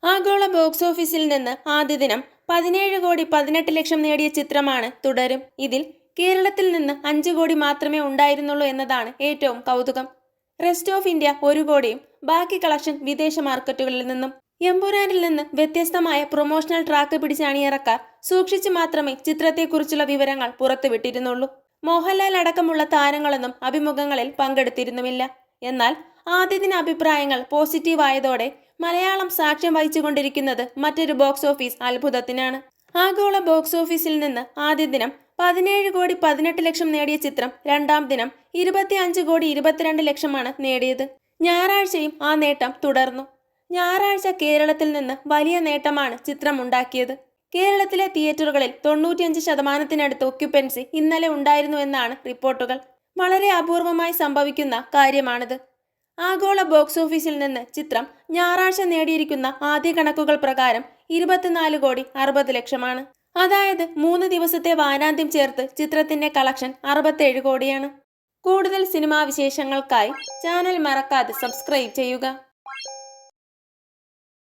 ആഗോള ബോക്സ് ഓഫീസിൽ നിന്ന് ആദ്യ ദിനം 17,18,00,000 നേടിയ ചിത്രമാണ് തുടരും. ഇതിൽ കേരളത്തിൽ നിന്ന് 5 കോടി മാത്രമേ ഉണ്ടായിരുന്നുള്ളൂ എന്നതാണ് ഏറ്റവും കൗതുകം. റെസ്റ്റ് ഓഫ് ഇന്ത്യ 1 കോടിയും ബാക്കി കളക്ഷൻ വിദേശ മാർക്കറ്റുകളിൽ നിന്നും. എമ്പുരാനിൽ നിന്ന് വ്യത്യസ്തമായ പ്രൊമോഷണൽ ട്രാക്ക് പിടിച്ച അണിയറക്കാർ സൂക്ഷിച്ചു മാത്രമേ ചിത്രത്തെക്കുറിച്ചുള്ള വിവരങ്ങൾ പുറത്തുവിട്ടിരുന്നുള്ളൂ. മോഹൻലാൽ അടക്കമുള്ള താരങ്ങളൊന്നും അഭിമുഖങ്ങളിൽ പങ്കെടുത്തിരുന്നുമില്ല. എന്നാൽ ആദ്യ ദിന അഭിപ്രായങ്ങൾ പോസിറ്റീവായതോടെ മലയാളം സാക്ഷ്യം വഹിച്ചുകൊണ്ടിരിക്കുന്നത് മറ്റൊരു ബോക്സ് ഓഫീസ് അത്ഭുതത്തിനാണ്. ആഗോള ബോക്സ് ഓഫീസിൽ നിന്ന് ആദ്യ ദിനം 17,18,00,000 നേടിയ ചിത്രം രണ്ടാം ദിനം 25,22,00,000 നേടിയത്. ഞായറാഴ്ചയും ആ നേട്ടം തുടർന്നു. ഞായറാഴ്ച കേരളത്തിൽ നിന്ന് വലിയ നേട്ടമാണ് ചിത്രം ഉണ്ടാക്കിയത്. കേരളത്തിലെ തിയേറ്ററുകളിൽ 95% ഒക്യുപ്പൻസി ഇന്നലെ ഉണ്ടായിരുന്നുവെന്നാണ് റിപ്പോർട്ടുകൾ. വളരെ അപൂർവമായി സംഭവിക്കുന്ന കാര്യമാണിത്. ആഗോള ബോക്സ് ഓഫീസിൽ നിന്ന് ചിത്രം ഞായറാഴ്ച നേടിയിരിക്കുന്ന ആദ്യ കണക്കുകൾ പ്രകാരം 24,60,00,000 അതായത് 3 ദിവസത്തെ വാരാന്ത്യം ചേർത്ത് ചിത്രത്തിന്റെ കളക്ഷൻ 67 കോടിയാണ്. കൂടുതൽ സിനിമാ വിശേഷങ്ങൾക്കായി ചാനൽ മറക്കാതെ സബ്സ്ക്രൈബ് ചെയ്യുക.